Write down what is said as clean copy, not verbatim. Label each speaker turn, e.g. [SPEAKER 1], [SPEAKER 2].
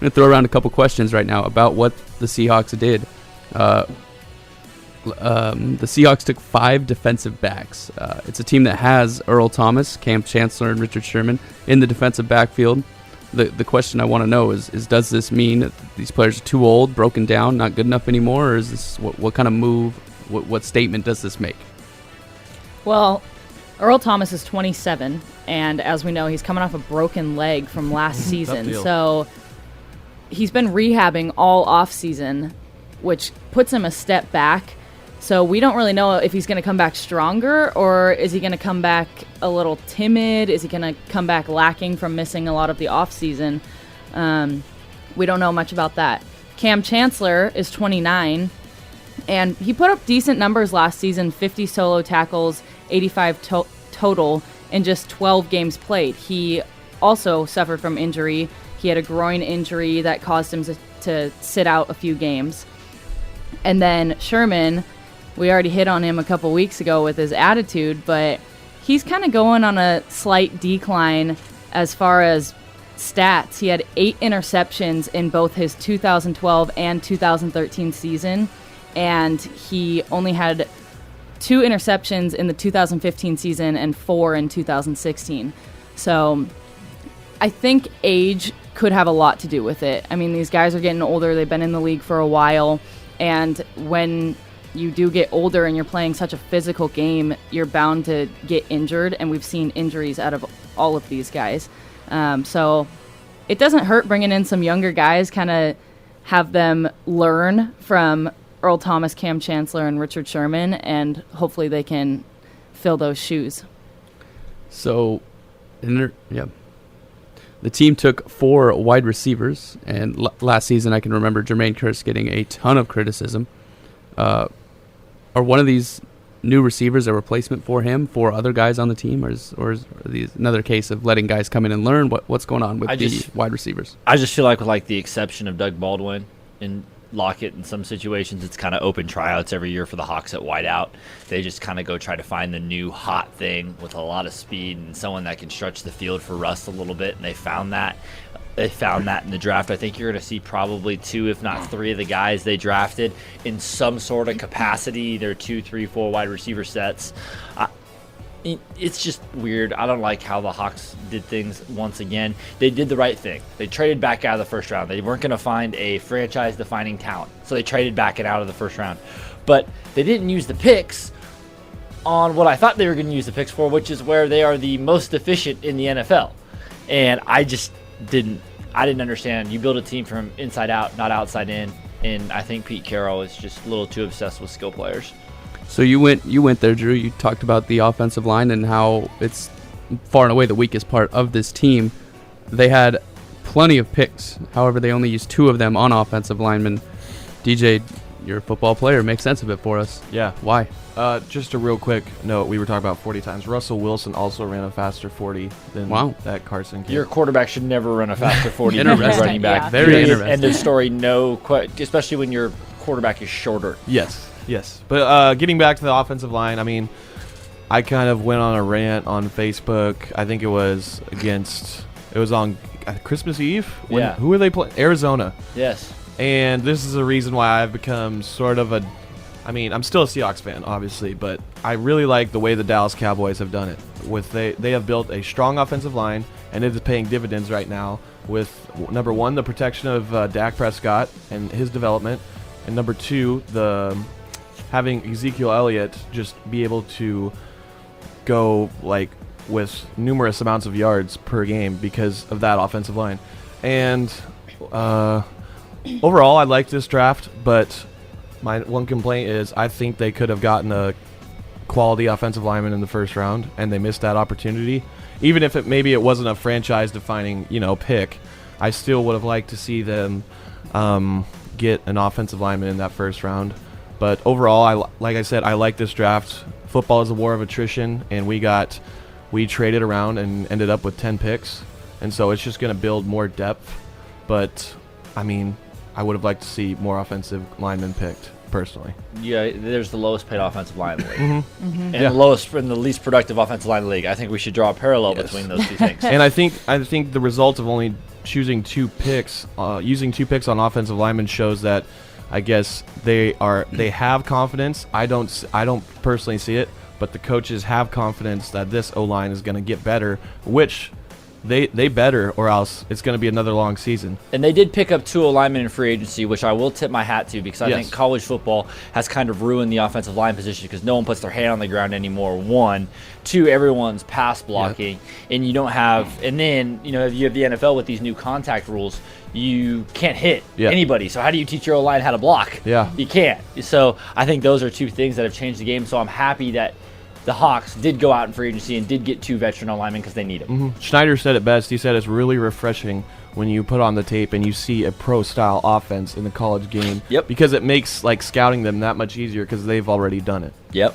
[SPEAKER 1] going to throw around a couple questions right now about what the Seahawks did. The Seahawks took 5 defensive backs. It's a team that has Earl Thomas, Cam Chancellor, and Richard Sherman in the defensive backfield. The question I want to know is does this mean that these players are too old, broken down, not good enough anymore, or is this what kind of move, what statement does this make?
[SPEAKER 2] Well, Earl Thomas is 27, and as we know, he's coming off a broken leg from last season. So he's been rehabbing all offseason, which puts him a step back. So we don't really know if he's going to come back stronger, or is he going to come back a little timid? Is he going to come back lacking from missing a lot of the offseason? We don't know much about that. Cam Chancellor is 29, and he put up decent numbers last season, 50 solo tackles, 85 total in just 12 games played. He also suffered from injury. He had a groin injury that caused him to sit out a few games. And then Sherman, we already hit on him a couple weeks ago with his attitude, but he's kind of going on a slight decline as far as stats. He had 8 interceptions in both his 2012 and 2013 season, and he only had 2 interceptions in the 2015 season and 4 in 2016. So I think age could have a lot to do with it. I mean, these guys are getting older. They've been in the league for a while, and when you do get older and you're playing such a physical game, you're bound to get injured, and we've seen injuries out of all of these guys. So it doesn't hurt bringing in some younger guys, kind of have them learn from Earl Thomas, Cam Chancellor, and Richard Sherman, and hopefully they can fill those shoes.
[SPEAKER 1] So, the team took 4 wide receivers, and last season I can remember Jermaine Kearse getting a ton of criticism. Are one of these new receivers a replacement for him, for other guys on the team, or is these another case of letting guys come in and learn? What's going on with the wide receivers?
[SPEAKER 3] I just feel like, with the exception of Doug Baldwin and Lockett, in some situations it's kind of open tryouts every year for the Hawks at wideout. They just kind of go try to find the new hot thing with a lot of speed and someone that can stretch the field for Russ a little bit, and they found that. They found that in the draft. I think you're going to see probably 2, if not 3 of the guys they drafted in some sort of capacity, either 2, 3, 4 wide receiver sets. It's just weird. I don't like how the Hawks did things once again. They did the right thing. They traded back out of the first round. They weren't going to find a franchise-defining talent, so they traded back and out of the first round. But they didn't use the picks on what I thought they were going to use the picks for, which is where they are the most efficient in the NFL. And I just didn't understand. You build a team from inside out, not outside in, and I think Pete Carroll is just a little too obsessed with skill players.
[SPEAKER 1] So you went there, Drew. You talked about the offensive line and how it's far and away the weakest part of this team. They had plenty of picks. However, they only used 2 of them on offensive linemen. DJ, you're a football player. Make sense of it for us.
[SPEAKER 4] Yeah.
[SPEAKER 1] Why?
[SPEAKER 4] Just a real quick note, we were talking about 40 times. Russell Wilson also ran a faster 40 than that Carson kid.
[SPEAKER 3] Your quarterback should never run a faster 40 than your running back.
[SPEAKER 2] Yeah.
[SPEAKER 1] Very interesting.
[SPEAKER 3] End of story, especially when your quarterback is shorter.
[SPEAKER 4] Yes. But getting back to the offensive line, I mean, I kind of went on a rant on Facebook. I think it was on Christmas Eve. Who were they playing? Arizona.
[SPEAKER 3] Yes.
[SPEAKER 4] And this is the reason why I've become sort of I'm still a Seahawks fan, obviously, but I really like the way the Dallas Cowboys have done it. They have built a strong offensive line, and it is paying dividends right now with, number 1, the protection of Dak Prescott and his development, and number 2, having Ezekiel Elliott just be able to go with numerous amounts of yards per game because of that offensive line. And overall, I like this draft, but my one complaint is I think they could have gotten a quality offensive lineman in the first round, and they missed that opportunity. Even if maybe it wasn't a franchise-defining, pick, I still would have liked to see them get an offensive lineman in that first round. But overall, like I said, I like this draft. Football is a war of attrition, and we traded around and ended up with 10 picks, and so it's just going to build more depth. But I would have liked to see more offensive linemen picked. personally.
[SPEAKER 3] Yeah, there's the lowest paid offensive line in the league. And
[SPEAKER 4] Yeah.
[SPEAKER 3] the lowest and the least productive offensive line in the league. I think we should draw a parallel between those two things.
[SPEAKER 4] And I think the result of only choosing using 2 picks on offensive linemen shows that I guess they have confidence. I don't personally see it, but the coaches have confidence that this O-line is going to get better, which they better, or else it's going to be another long season.
[SPEAKER 3] And they did pick up 2 linemen in free agency, which I will tip my hat to, because I
[SPEAKER 4] Yes.
[SPEAKER 3] think college football has kind of ruined the offensive line position because no one puts their hand on the ground anymore. 1, 2, everyone's pass blocking, and you don't have. And then you have the NFL with these new contact rules. You can't hit anybody. So how do you teach your O-line how to block?
[SPEAKER 4] Yeah.
[SPEAKER 3] You can't. So I think those are 2 things that have changed the game. So I'm happy that the Hawks did go out in free agency and did get 2 veteran linemen because they need them.
[SPEAKER 4] Schneider said it best. He said it's really refreshing when you put on the tape and you see a pro-style offense in the college game.
[SPEAKER 3] Yep.
[SPEAKER 4] Because it makes scouting them that much easier because they've already done it.
[SPEAKER 3] Yep.